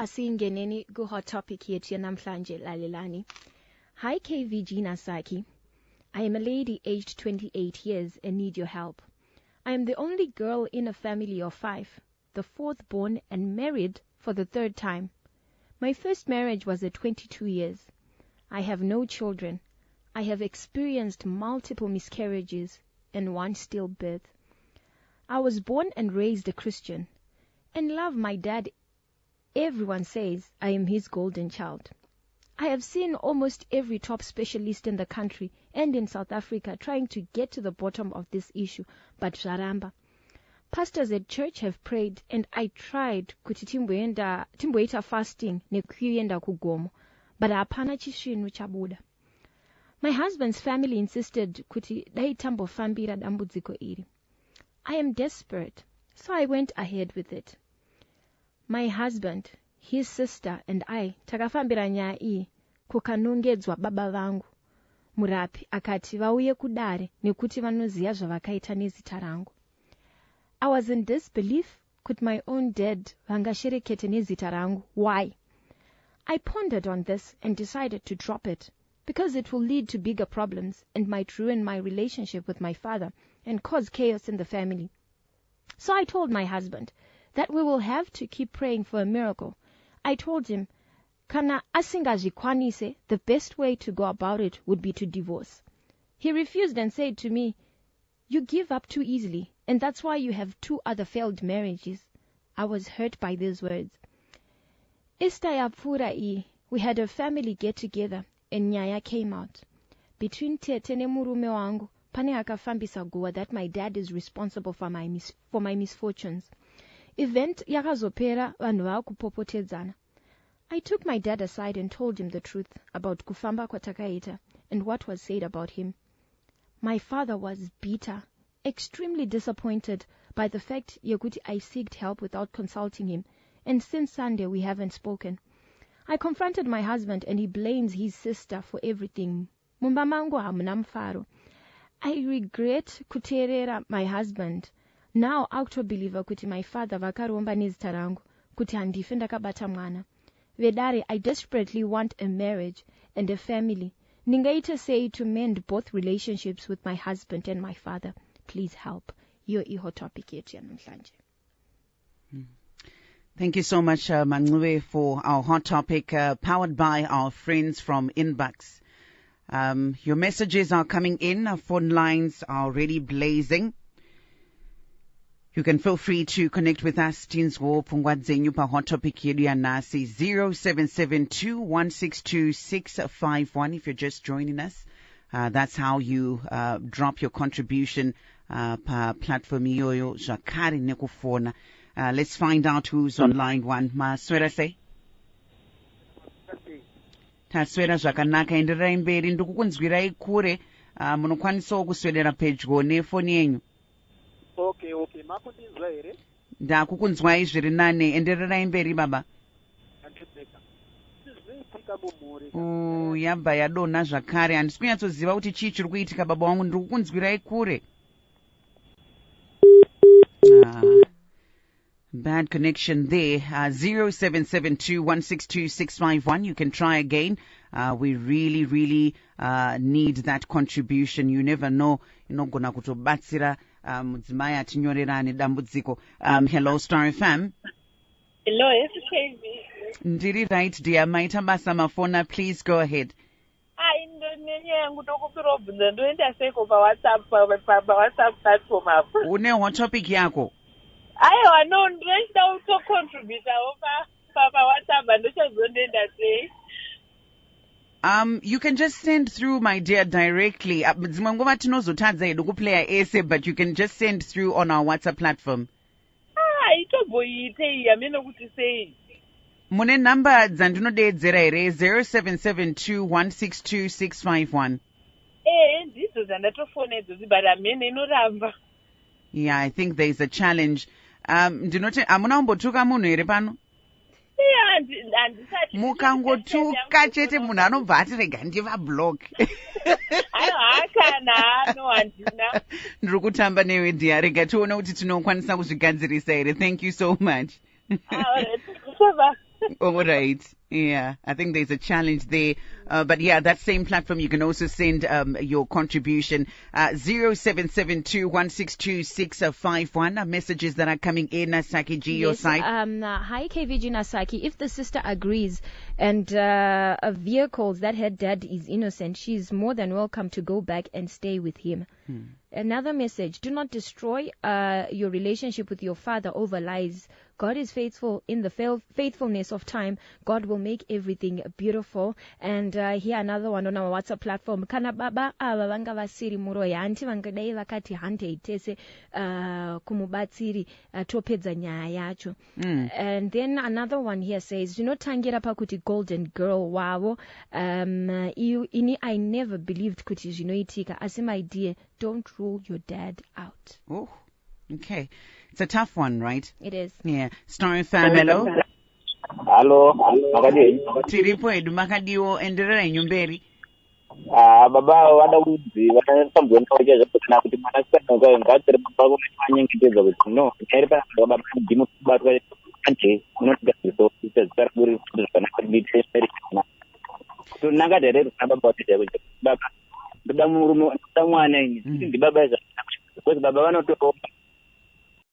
Asingeneni ku hot topic yethu yanamhlanje lalelani. Hi KV Gina Saki. I am a lady aged 28 years and need your help. I am the only girl in a family of 5, the fourth born and married for the third time. My first marriage was at 22 years. I have no children. I have experienced multiple miscarriages and one stillbirth. I was born and raised a Christian and love my dad. Everyone says I am his golden child. I have seen almost every top specialist in the country and in South Africa trying to get to the bottom of this issue, but zvaramba. Pastors at church have prayed, and I tried kuti timboita fasting nekuenda kugomo, but hapana chisvinhu chabuda. My husband's family insisted kuti dai tambofambira dambudziko iri. I am desperate, so I went ahead with it. My husband, his sister, and I takafambira nyaya iyi kukanongedzwa baba vangu. Murapi akati vauye kudare nekuti vanoziva zvavakaita nezita rangu. I was in disbelief kuti my own dad vangasherekete nezita rangu. Why? I pondered on this and decided to drop it because it will lead to bigger problems and might ruin my relationship with my father and cause chaos in the family. So I told my husband that we will have to keep praying for a miracle. I told him, kana asingazvikwanise, the best way to go about it would be to divorce. He refused and said to me, you give up too easily, and that's why you have 2 other failed marriages. I was hurt by these words. We had a family get-together, and nyaya came out. Between Tete nemurume wangu, pane akafambisa guwa that my dad is responsible for my misfortunes. Event yakazopera vanhu vakupopotedzana. I took my dad aside and told him the truth about kufamba kwatakaita and what was said about him. My father was bitter, extremely disappointed by the fact yekuti I sought help without consulting him, and since Sunday we haven't spoken. I confronted my husband and he blames his sister for everything. Mumba mangu hamuna mfaro. I regret kuteerera my husband. Now akutobelieve kuti my father vakaromba nezita rangu kuti handife ndakabata mwana. Vedare, I desperately want a marriage and a family. Ningaita say to mend both relationships with my husband and my father. Please help. Your hot topic yetu yanamhlanje. Thank you so much, Manxiwe, for our hot topic, powered by our friends from Inbox. Your messages are coming in. Our phone lines are already blazing. You can feel free to connect with us. Tinzwo Pungwadzenyu pa hot topic yedu ya nasi 0772162651. If you're just joining us, that's how you drop your contribution pa platform yoyo zvakare nekufona. Let's find out who's on line 1. Maswera say. Taswera zvakanaka enderai mberi ndikukunzwirai kure munokwanisawo kuswedera pedyo nefoni yenyu. Okay, makundinzwa here? Ndakukunzwai zviri nane, endererai mberi baba. Yabva yadonha zvakare, handisi kunyatsoziva kuti chii chiri kuitika baba wangu, ndiri kukunzwirai kure. Bad connection there. 0772162651. You can try again. We really need that contribution. You never know. Inogona kutobatsira mudzimai atinyorerane dambudziko. Hello, Star FM. Hello, yes, KB. Ndiri right, dear. Maita basa mafona, please go ahead. WhatsApp platform apo. Une hot topic yako? Aiwa, no, ndinoita kutocontributa pa WhatsApp ndochazondoenda sei. You can just send through, my dear, directly. Dzimwe nguva tinozotadza hedu kuplaya ese, but you can just send through on our WhatsApp platform. Itoboite yamene kuti sei. Mune number dzandinodeedzera here 0772162651. Ndidzo dzandatofonera idzozi, but amene inoramba. Yeah, I think there is a challenge. Ndinoti amuna kumbotuka munhu here pano? Mukangotuka chete munhu anobva ati rega ndivablock. Handina. Ndiri kutamba newe dear, rega tione kuti tinokwanisa kuzvigadzirisa here. Thank you so much. All right. Yeah, I think there's a challenge there. But yeah, that same platform, you can also send your contribution. 0772162651. Messages that are coming in. Saki G, your side. Hi, KVG Nasaki. If the sister agrees and vehicles that her dad is innocent, she's more than welcome to go back and stay with him. Another message: do not destroy your relationship with your father over lies. God is faithful. In the faithfulness of time, God will make everything beautiful. And here another one on our WhatsApp platform. Kana baba ava vanga vasiri muroya anti vangadai vakati hante itese kumubatsiri topedza nyaya yacho. And then another one here says, zvinotangira pakuti golden girl wavo ini I never believed kuti zvinoitika asi my dear, don't rule your dad out. Oh, okay. It's a tough one, right? It is. Yeah. Star FM, hello. Hello, makadi. Tiripo edu makadiwo endelea nyumberi. Baba wada uzi, wada sambona wajaza kutana kuti mwana sana kwa ngatere baba mfanye ngiteza kuti no. Eripa baba ndimu baba anje unotga so itazara buri kana kuti serikana. Tunanga dere baba bote baba. Baba murume mwana ndi baba za. Kwa baba wanotoka